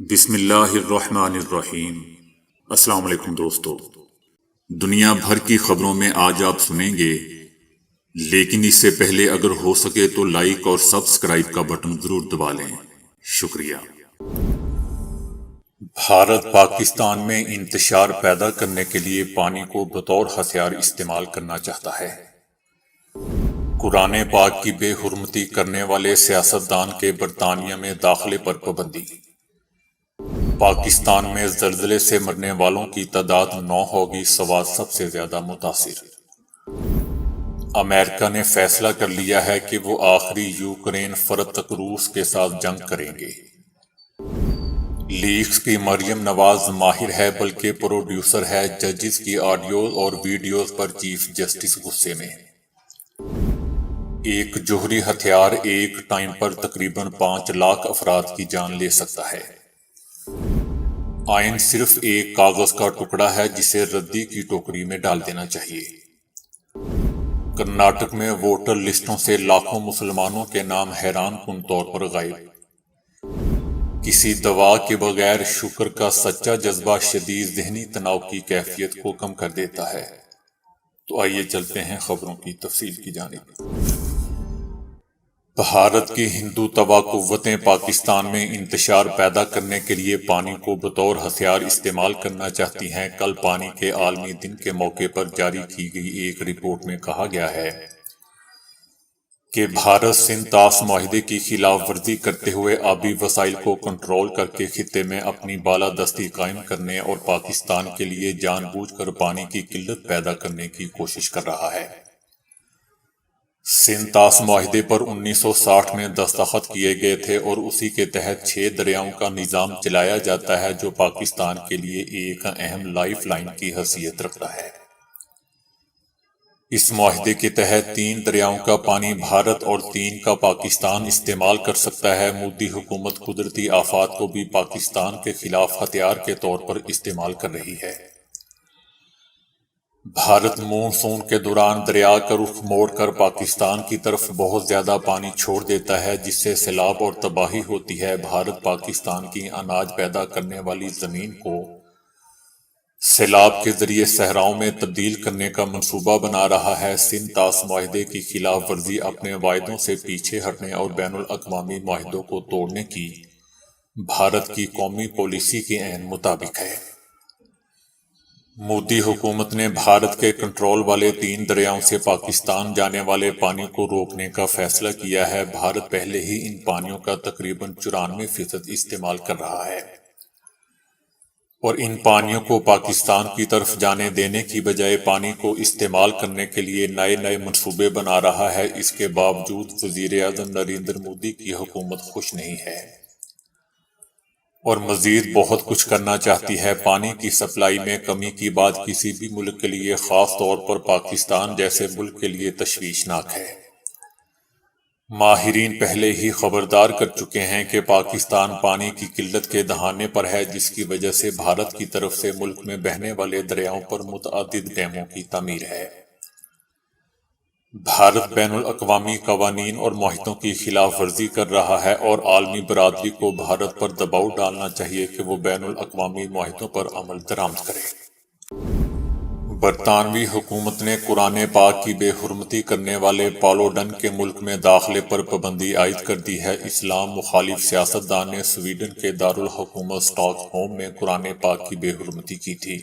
بسم اللہ الرحمن الرحیم۔ السلام علیکم دوستو، دنیا بھر کی خبروں میں آج آپ سنیں گے، لیکن اس سے پہلے اگر ہو سکے تو لائک اور سبسکرائب کا بٹن ضرور دبا لیں۔ شکریہ۔ بھارت پاکستان میں انتشار پیدا کرنے کے لیے پانی کو بطور ہتھیار استعمال کرنا چاہتا ہے۔ قرآن پاک کی بے حرمتی کرنے والے سیاستدان کے برطانیہ میں داخلے پر پابندی۔ پاکستان میں زلزلے سے مرنے والوں کی تعداد 9 ہوگی، سوات سب سے زیادہ متاثر۔ امریکہ نے فیصلہ کر لیا ہے کہ وہ آخری یوکرین فرد تک روس کے ساتھ جنگ کریں گے۔ لیکس کی مریم نواز ماہر ہے بلکہ پروڈیوسر ہے، ججز کی آڈیوز اور ویڈیوز پر چیف جسٹس غصے میں۔ ایک جوہری ہتھیار ایک ٹائم پر تقریباً 5 لاکھ افراد کی جان لے سکتا ہے۔ آئین صرف ایک کاغذ کا ٹکڑا ہے جسے ردی کی ٹوکری میں ڈال دینا چاہیے۔ کرناٹک میں ووٹر لسٹوں سے لاکھوں مسلمانوں کے نام حیران کن طور پر غائب۔ کسی دوا کے بغیر شکر کا سچا جذبہ شدید ذہنی تناؤ کی کیفیت کو کم کر دیتا ہے۔ تو آئیے چلتے ہیں خبروں کی تفصیل کی جانب۔ بھارت کی ہندو تباہ قوتیں پاکستان میں انتشار پیدا کرنے کے لیے پانی کو بطور ہتھیار استعمال کرنا چاہتی ہیں۔ کل پانی کے عالمی دن کے موقع پر جاری کی گئی ایک رپورٹ میں کہا گیا ہے کہ بھارت سندھ طاس معاہدے کی خلاف ورزی کرتے ہوئے آبی وسائل کو کنٹرول کر کے خطے میں اپنی بالادستی قائم کرنے اور پاکستان کے لیے جان بوجھ کر پانی کی قلت پیدا کرنے کی کوشش کر رہا ہے۔ سندھ طاس معاہدے پر 1960 میں دستخط کیے گئے تھے اور اسی کے تحت 6 دریاؤں کا نظام چلایا جاتا ہے جو پاکستان کے لیے ایک اہم لائف لائن کی حیثیت رکھتا ہے۔ اس معاہدے کے تحت 3 دریاؤں کا پانی بھارت اور 3 کا پاکستان استعمال کر سکتا ہے۔ مودی حکومت قدرتی آفات کو بھی پاکستان کے خلاف ہتھیار کے طور پر استعمال کر رہی ہے۔ بھارت مونسون کے دوران دریا کا رخ موڑ کر پاکستان کی طرف بہت زیادہ پانی چھوڑ دیتا ہے جس سے سیلاب اور تباہی ہوتی ہے۔ بھارت پاکستان کی اناج پیدا کرنے والی زمین کو سیلاب کے ذریعے صحراؤں میں تبدیل کرنے کا منصوبہ بنا رہا ہے۔ سندھ طاس معاہدے کی خلاف ورزی اپنے وعدوں سے پیچھے ہٹنے اور بین الاقوامی معاہدوں کو توڑنے کی بھارت کی قومی پالیسی کے عین مطابق ہے۔ مودی حکومت نے بھارت کے کنٹرول والے 3 دریاؤں سے پاکستان جانے والے پانی کو روکنے کا فیصلہ کیا ہے۔ بھارت پہلے ہی ان پانیوں کا تقریباً 94% استعمال کر رہا ہے اور ان پانیوں کو پاکستان کی طرف جانے دینے کی بجائے پانی کو استعمال کرنے کے لیے نئے منصوبے بنا رہا ہے۔ اس کے باوجود وزیر اعظم نریندر مودی کی حکومت خوش نہیں ہے اور مزید بہت کچھ کرنا چاہتی ہے۔ پانی کی سپلائی میں کمی کی بات کسی بھی ملک کے لیے، خاص طور پر پاکستان جیسے ملک کے لیے تشویشناک ہے۔ ماہرین پہلے ہی خبردار کر چکے ہیں کہ پاکستان پانی کی قلت کے دہانے پر ہے، جس کی وجہ سے بھارت کی طرف سے ملک میں بہنے والے دریاؤں پر متعدد ڈیموں کی تعمیر ہے۔ بھارت بین الاقوامی قوانین اور معاہدوں کی خلاف ورزی کر رہا ہے اور عالمی برادری کو بھارت پر دباؤ ڈالنا چاہیے کہ وہ بین الاقوامی معاہدوں پر عمل درآمد کرے۔ برطانوی حکومت نے قرآن پاک کی بے حرمتی کرنے والے پالوڈن کے ملک میں داخلے پر پابندی عائد کر دی ہے۔ اسلام مخالف سیاستدان نے سویڈن کے دارالحکومت اسٹاک ہوم میں قرآن پاک کی بے حرمتی کی تھی،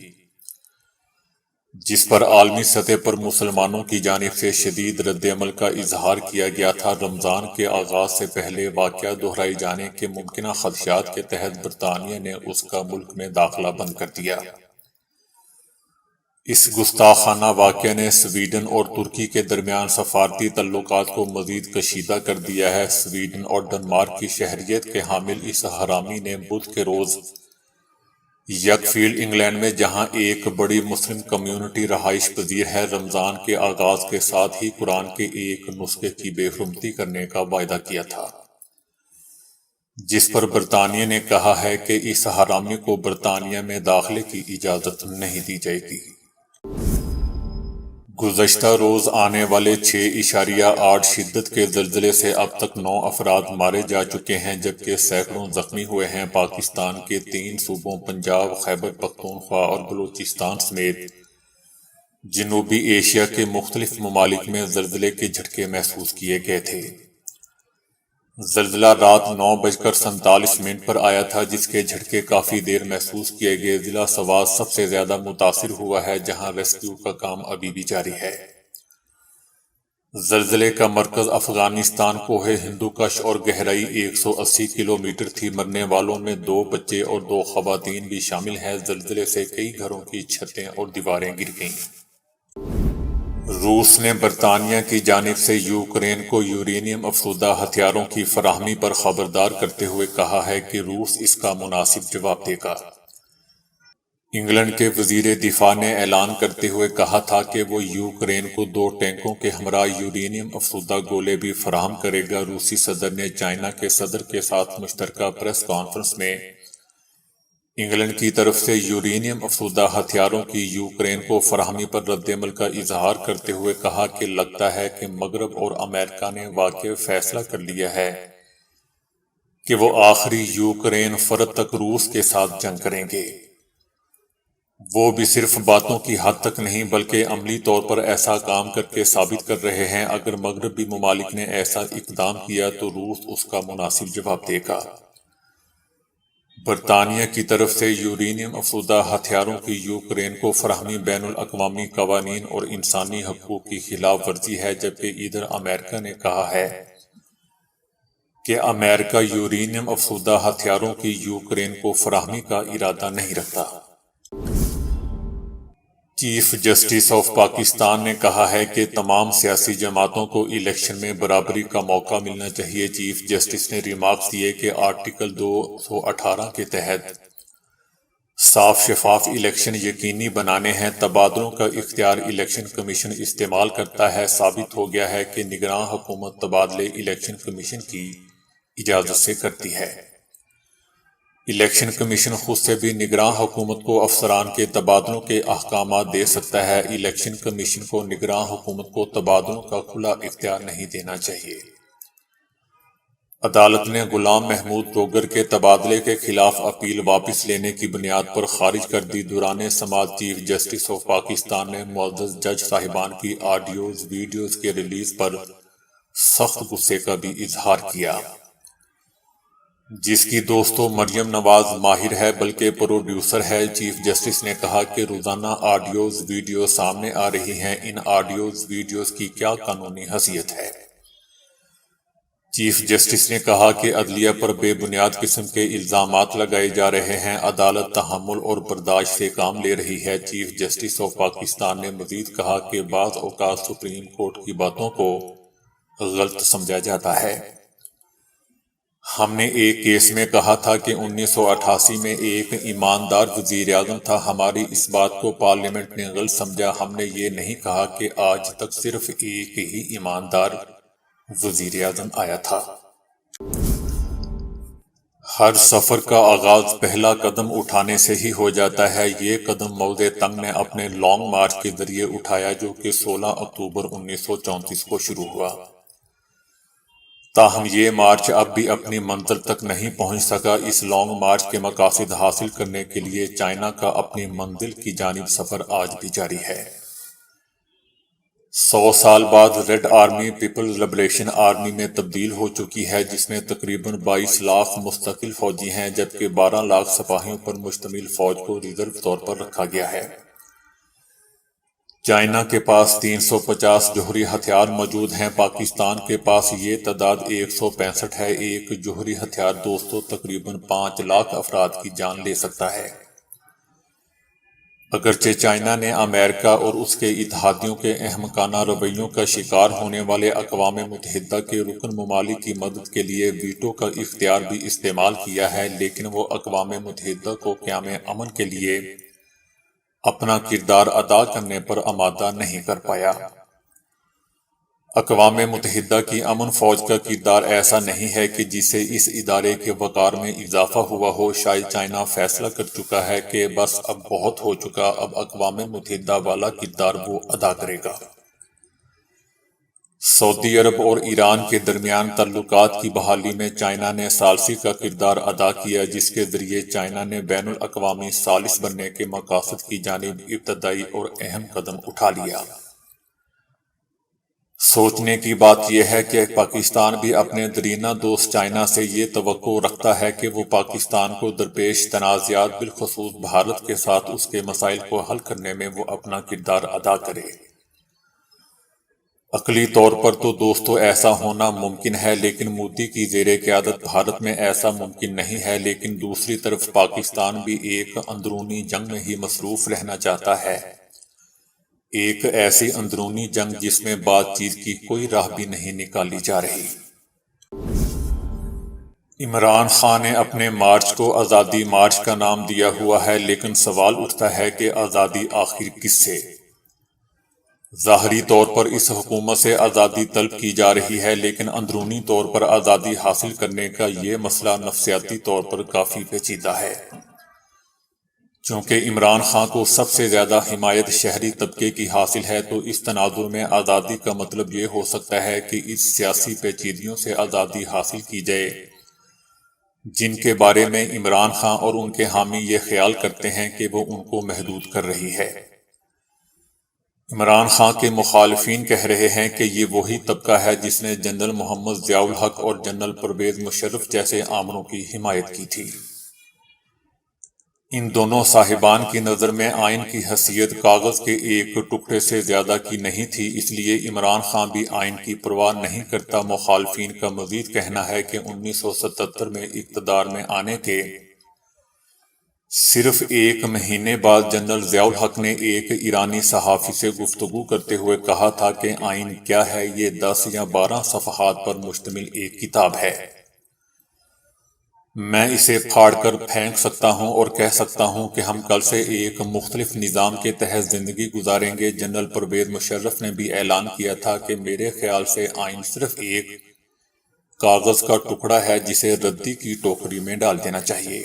جس پر عالمی سطح پر مسلمانوں کی جانب سے شدید رد عمل کا اظہار کیا گیا تھا۔ رمضان کے آغاز سے پہلے واقعہ دہرائے جانے کے ممکنہ خدشات کے تحت برطانیہ نے اس کا ملک میں داخلہ بند کر دیا۔ اس گستاخانہ واقعہ نے سویڈن اور ترکی کے درمیان سفارتی تعلقات کو مزید کشیدہ کر دیا ہے۔ سویڈن اور ڈنمارک کی شہریت کے حامل اس حرامی نے بدھ کے روز یکفیلڈ انگلینڈ میں، جہاں ایک بڑی مسلم کمیونٹی رہائش پذیر ہے، رمضان کے آغاز کے ساتھ ہی قرآن کے ایک نسخے کی بے حرمتی کرنے کا وعدہ کیا تھا، جس پر برطانیہ نے کہا ہے کہ اس حرامی کو برطانیہ میں داخلے کی اجازت نہیں دی جائے گی۔ گزشتہ روز آنے والے 6.8 شدت کے زلزلے سے اب تک 9 افراد مارے جا چکے ہیں جبکہ سینکڑوں زخمی ہوئے ہیں۔ پاکستان کے 3 صوبوں پنجاب، خیبر پختونخوا اور بلوچستان سمیت جنوبی ایشیا کے مختلف ممالک میں زلزلے کے جھٹکے محسوس کیے گئے تھے۔ زلزلہ رات 9:47 پر آیا تھا جس کے جھٹکے کافی دیر محسوس کیے گئے۔ ضلع سوات سب سے زیادہ متاثر ہوا ہے جہاں ریسکیو کا کام ابھی بھی جاری ہے۔ زلزلے کا مرکز افغانستان کوہ ہندوکش اور گہرائی 180 کلومیٹر تھی۔ مرنے والوں میں 2 بچے اور 2 خواتین بھی شامل ہیں۔ زلزلے سے کئی گھروں کی چھتیں اور دیواریں گر گئیں۔ روس نے برطانیہ کی جانب سے یوکرین کو یورینیم افزودہ ہتھیاروں کی فراہمی پر خبردار کرتے ہوئے کہا ہے کہ روس اس کا مناسب جواب دے گا۔ انگلینڈ کے وزیر دفاع نے اعلان کرتے ہوئے کہا تھا کہ وہ یوکرین کو 2 ٹینکوں کے ہمراہ یورینیم افزودہ گولے بھی فراہم کرے گا۔ روسی صدر نے چائنا کے صدر کے ساتھ مشترکہ پریس کانفرنس میں انگلینڈ کی طرف سے یورینیم افزودہ ہتھیاروں کی یوکرین کو فراہمی پر رد عمل کا اظہار کرتے ہوئے کہا کہ لگتا ہے کہ مغرب اور امریکہ نے واقعی فیصلہ کر لیا ہے کہ وہ آخری یوکرین فرد تک روس کے ساتھ جنگ کریں گے۔ وہ بھی صرف باتوں کی حد تک نہیں بلکہ عملی طور پر ایسا کام کر کے ثابت کر رہے ہیں۔ اگر مغربی ممالک نے ایسا اقدام کیا تو روس اس کا مناسب جواب دے گا۔ برطانیہ کی طرف سے یورینیم افزودہ ہتھیاروں کی یوکرین کو فراہمی بین الاقوامی قوانین اور انسانی حقوق کی خلاف ورزی ہے، جبکہ ادھر امریکہ نے کہا ہے کہ امریکہ یورینیم افزودہ ہتھیاروں کی یوکرین کو فراہمی کا ارادہ نہیں رکھتا۔ چیف جسٹس آف پاکستان نے کہا ہے کہ تمام سیاسی جماعتوں کو الیکشن میں برابری کا موقع ملنا چاہیے۔ چیف جسٹس نے ریمارکس دیے کہ آرٹیکل 218 کے تحت صاف شفاف الیکشن یقینی بنانے ہیں۔ تبادلوں کا اختیار الیکشن کمیشن استعمال کرتا ہے۔ ثابت ہو گیا ہے کہ نگراں حکومت تبادلے الیکشن کمیشن کی اجازت سے کرتی ہے۔ الیکشن کمیشن خود سے بھی نگراں حکومت کو افسران کے تبادلوں کے احکامات دے سکتا ہے۔ الیکشن کمیشن کو نگراں حکومت کو تبادلوں کا کھلا اختیار نہیں دینا چاہیے۔ عدالت نے غلام محمود توگر کے تبادلے کے خلاف اپیل واپس لینے کی بنیاد پر خارج کر دی۔ دوران سماعت چیف جسٹس آف پاکستان نے معزز جج صاحبان کی آڈیوز ویڈیوز کے ریلیز پر سخت غصے کا بھی اظہار کیا، جس کی دوستو مریم نواز ماہر ہے بلکہ پروڈیوسر ہے۔ چیف جسٹس نے کہا کہ روزانہ آڈیوز ویڈیوز سامنے آ رہی ہیں، ان آڈیوز ویڈیوز کی کیا قانونی حیثیت ہے؟ چیف جسٹس نے کہا کہ عدلیہ پر بے بنیاد قسم کے الزامات لگائے جا رہے ہیں، عدالت تحمل اور برداشت سے کام لے رہی ہے۔ چیف جسٹس آف پاکستان نے مزید کہا کہ بعض اوقات سپریم کورٹ کی باتوں کو غلط سمجھا جاتا ہے۔ ہم نے ایک کیس میں کہا تھا کہ 1988 میں ایک ایماندار وزیر اعظم تھا، ہماری اس بات کو پارلیمنٹ نے غلط سمجھا۔ ہم نے یہ نہیں کہا کہ آج تک صرف ایک ہی ایماندار وزیر اعظم آیا تھا۔ ہر سفر کا آغاز پہلا قدم اٹھانے سے ہی ہو جاتا ہے۔ یہ قدم موزے تنگ نے اپنے لانگ مارچ کے ذریعے اٹھایا جو کہ 16 اکتوبر 1934 کو شروع ہوا۔ تاہم یہ مارچ اب بھی اپنی منزل تک نہیں پہنچ سکا۔ اس لانگ مارچ کے مقاصد حاصل کرنے کے لیے چائنا کا اپنی منزل کی جانب سفر آج بھی جاری ہے۔ 100 سال بعد Red Army People's Liberation Army میں تبدیل ہو چکی ہے، جس میں تقریباً 22 لاکھ مستقل فوجی ہیں جبکہ 12 لاکھ سپاہیوں پر مشتمل فوج کو ریزرو طور پر رکھا گیا ہے۔ چائنا کے پاس 350 جوہری ہتھیار موجود ہیں، پاکستان کے پاس یہ تعداد 165 ہے۔ ایک جوہری ہتھیار دوستو تقریباً 5 لاکھ افراد کی جان لے سکتا ہے۔ اگرچہ چائنا نے امریکہ اور اس کے اتحادیوں کے احمقانہ رویوں کا شکار ہونے والے اقوام متحدہ کے رکن ممالک کی مدد کے لیے ویٹو کا اختیار بھی استعمال کیا ہے، لیکن وہ اقوام متحدہ کو قیام امن کے لیے اپنا کردار ادا کرنے پر آمادہ نہیں کر پایا۔ اقوام متحدہ کی امن فوج کا کردار ایسا نہیں ہے کہ جسے اس ادارے کے وقار میں اضافہ ہوا ہو۔ شاید چائنا فیصلہ کر چکا ہے کہ بس اب بہت ہو چکا، اب اقوام متحدہ والا کردار وہ ادا کرے گا۔ سعودی عرب اور ایران کے درمیان تعلقات کی بحالی میں چائنا نے ثالثی کا کردار ادا کیا، جس کے ذریعے چائنا نے بین الاقوامی ثالث بننے کے مقاصد کی جانب ابتدائی اور اہم قدم اٹھا لیا۔ سوچنے کی بات یہ ہے کہ پاکستان بھی اپنے دیرینہ دوست چائنا سے یہ توقع رکھتا ہے کہ وہ پاکستان کو درپیش تنازعات بالخصوص بھارت کے ساتھ اس کے مسائل کو حل کرنے میں وہ اپنا کردار ادا کرے۔ عقلی طور پر تو دوستو ایسا ہونا ممکن ہے، لیکن مودی کی زیر قیادت بھارت میں ایسا ممکن نہیں ہے۔ لیکن دوسری طرف پاکستان بھی ایک اندرونی جنگ میں ہی مصروف رہنا چاہتا ہے، ایک ایسی اندرونی جنگ جس میں بات چیت کی کوئی راہ بھی نہیں نکالی جا رہی۔ عمران خان نے اپنے مارچ کو آزادی مارچ کا نام دیا ہوا ہے، لیکن سوال اٹھتا ہے کہ آزادی آخر کس سے؟ ظاہری طور پر اس حکومت سے آزادی طلب کی جا رہی ہے، لیکن اندرونی طور پر آزادی حاصل کرنے کا یہ مسئلہ نفسیاتی طور پر کافی پیچیدہ ہے۔ چونکہ عمران خان کو سب سے زیادہ حمایت شہری طبقے کی حاصل ہے، تو اس تناظر میں آزادی کا مطلب یہ ہو سکتا ہے کہ اس سیاسی پیچیدگیوں سے آزادی حاصل کی جائے جن کے بارے میں عمران خان اور ان کے حامی یہ خیال کرتے ہیں کہ وہ ان کو محدود کر رہی ہے۔ عمران خان کے مخالفین کہہ رہے ہیں کہ یہ وہی طبقہ ہے جس نے جنرل محمد ضیاء الحق اور جنرل پرویز مشرف جیسے آمروں کی حمایت کی تھی۔ ان دونوں صاحبان کی نظر میں آئین کی حیثیت کاغذ کے ایک ٹکڑے سے زیادہ کی نہیں تھی، اس لیے عمران خان بھی آئین کی پرواہ نہیں کرتا۔ مخالفین کا مزید کہنا ہے کہ 1977 میں اقتدار میں آنے کے صرف ایک مہینے بعد جنرل ضیاء الحق نے ایک ایرانی صحافی سے گفتگو کرتے ہوئے کہا تھا کہ آئین کیا ہے، یہ 10 یا 12 صفحات پر مشتمل ایک کتاب ہے، میں اسے پھاڑ کر پھینک سکتا ہوں اور کہہ سکتا ہوں کہ ہم کل سے ایک مختلف نظام کے تحت زندگی گزاریں گے۔ جنرل پرویز مشرف نے بھی اعلان کیا تھا کہ میرے خیال سے آئین صرف ایک کاغذ کا ٹکڑا ہے جسے ردی کی ٹوکری میں ڈال دینا چاہیے۔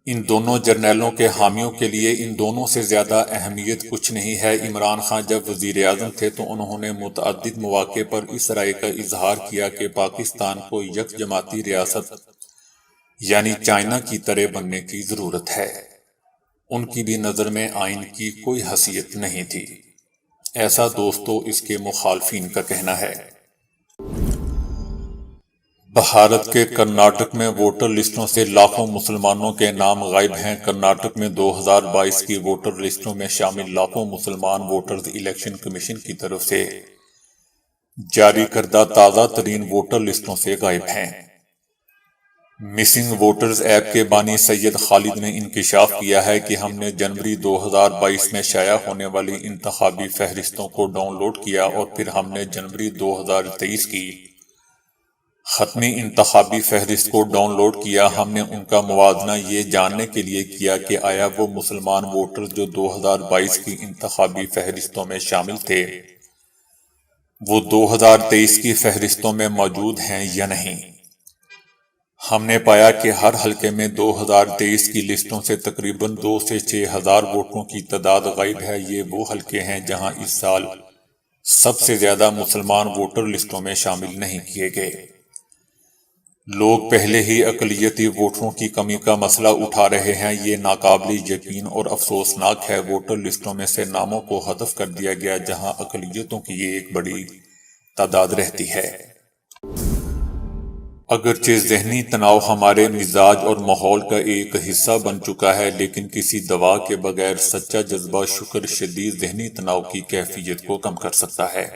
ان دونوں جرنیلوں کے حامیوں کے لیے ان دونوں سے زیادہ اہمیت کچھ نہیں ہے۔ عمران خان جب وزیر اعظم تھے تو انہوں نے متعدد مواقع پر اس رائے کا اظہار کیا کہ پاکستان کو یک جماعتی ریاست یعنی چائنا کی طرح بننے کی ضرورت ہے۔ ان کی بھی نظر میں آئین کی کوئی حیثیت نہیں تھی، ایسا دوستو اس کے مخالفین کا کہنا ہے۔ بھارت کے کرناٹک میں ووٹر لسٹوں سے لاکھوں مسلمانوں کے نام غائب ہیں۔ کرناٹک میں 2022 کی ووٹر لسٹوں میں شامل لاکھوں مسلمان ووٹرز الیکشن کمیشن کی طرف سے جاری کردہ تازہ ترین ووٹر لسٹوں سے غائب ہیں۔ مسنگ ووٹرز ایپ کے بانی سید خالد نے انکشاف کیا ہے کہ ہم نے جنوری 2022 میں شائع ہونے والی انتخابی فہرستوں کو ڈاؤن لوڈ کیا اور پھر ہم نے جنوری 2023 کی حتمی انتخابی فہرست کو ڈاؤن لوڈ کیا۔ ہم نے ان کا موازنہ یہ جاننے کے لیے کیا کہ آیا وہ مسلمان ووٹر جو 2022 کی انتخابی فہرستوں میں شامل تھے وہ 2023 کی فہرستوں میں موجود ہیں یا نہیں۔ ہم نے پایا کہ ہر حلقے میں 2023 کی لسٹوں سے تقریباً 2 سے 6 ہزار ووٹروں کی تعداد غائب ہے۔ یہ وہ حلقے ہیں جہاں اس سال سب سے زیادہ مسلمان ووٹر لسٹوں میں شامل نہیں کیے گئے۔ لوگ پہلے ہی اقلیتی ووٹروں کی کمی کا مسئلہ اٹھا رہے ہیں، یہ ناقابل یقین اور افسوسناک ہے۔ ووٹر لسٹوں میں سے ناموں کو حذف کر دیا گیا جہاں اقلیتوں کی ایک بڑی تعداد رہتی ہے۔ اگرچہ ذہنی تناؤ ہمارے مزاج اور ماحول کا ایک حصہ بن چکا ہے، لیکن کسی دوا کے بغیر سچا جذبہ شکر شدید ذہنی تناؤ کی کیفیت کو کم کر سکتا ہے۔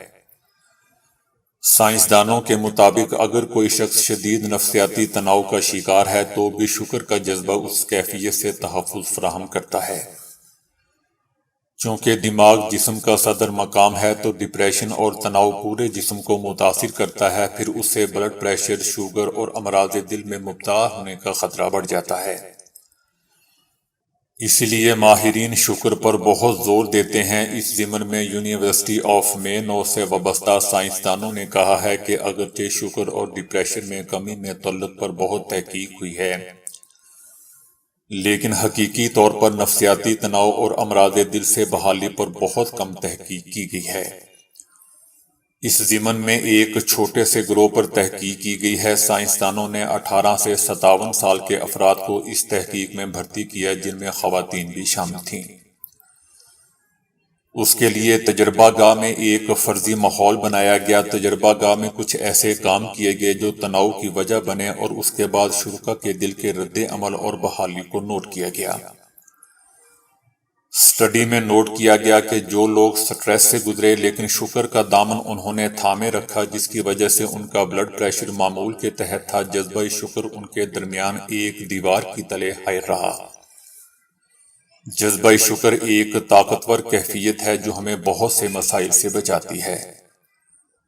سائنسدانوں کے مطابق اگر کوئی شخص شدید نفسیاتی تناؤ کا شکار ہے تو بھی شکر کا جذبہ اس کیفیت سے تحفظ فراہم کرتا ہے۔ چونکہ دماغ جسم کا صدر مقام ہے تو ڈپریشن اور تناؤ پورے جسم کو متاثر کرتا ہے، پھر اس سے بلڈ پریشر، شوگر اور امراض دل میں مبتلا ہونے کا خطرہ بڑھ جاتا ہے۔ اس لیے ماہرین شکر پر بہت زور دیتے ہیں۔ اس ضمن میں یونیورسٹی آف مینو سے وابستہ سائنسدانوں نے کہا ہے کہ اگرچہ شکر اور ڈپریشن میں کمی میں تعلق پر بہت تحقیق ہوئی ہے، لیکن حقیقی طور پر نفسیاتی تناؤ اور امراض دل سے بحالی پر بہت کم تحقیق کی گئی ہے۔ اس ضمن میں ایک چھوٹے سے گروہ پر تحقیق کی گئی ہے۔ سائنسدانوں نے 18 سے 57 سال کے افراد کو اس تحقیق میں بھرتی کیا، جن میں خواتین بھی شامل تھیں۔ اس کے لیے تجربہ گاہ میں ایک فرضی ماحول بنایا گیا۔ تجربہ گاہ میں کچھ ایسے کام کیے گئے جو تناؤ کی وجہ بنے اور اس کے بعد شرکاء کے دل کے رد عمل اور بحالی کو نوٹ کیا گیا۔ اسٹڈی میں نوٹ کیا گیا کہ جو لوگ سٹریس سے گزرے لیکن شکر کا دامن انہوں نے تھامے رکھا، جس کی وجہ سے ان کا بلڈ پریشر معمول کے تحت تھا، جذبہ شکر ان کے درمیان ایک دیوار کی تلے حائر رہا۔ جذبہ شکر ایک طاقتور کیفیت ہے جو ہمیں بہت سے مسائل سے بچاتی ہے،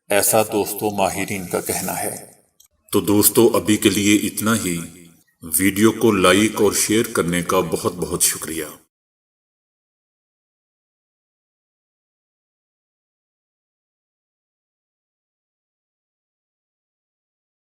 ایسا دوستو ماہرین کا کہنا ہے۔ تو دوستو ابھی کے لیے اتنا ہی۔ ویڈیو کو لائک اور شیئر کرنے کا بہت بہت شکریہ۔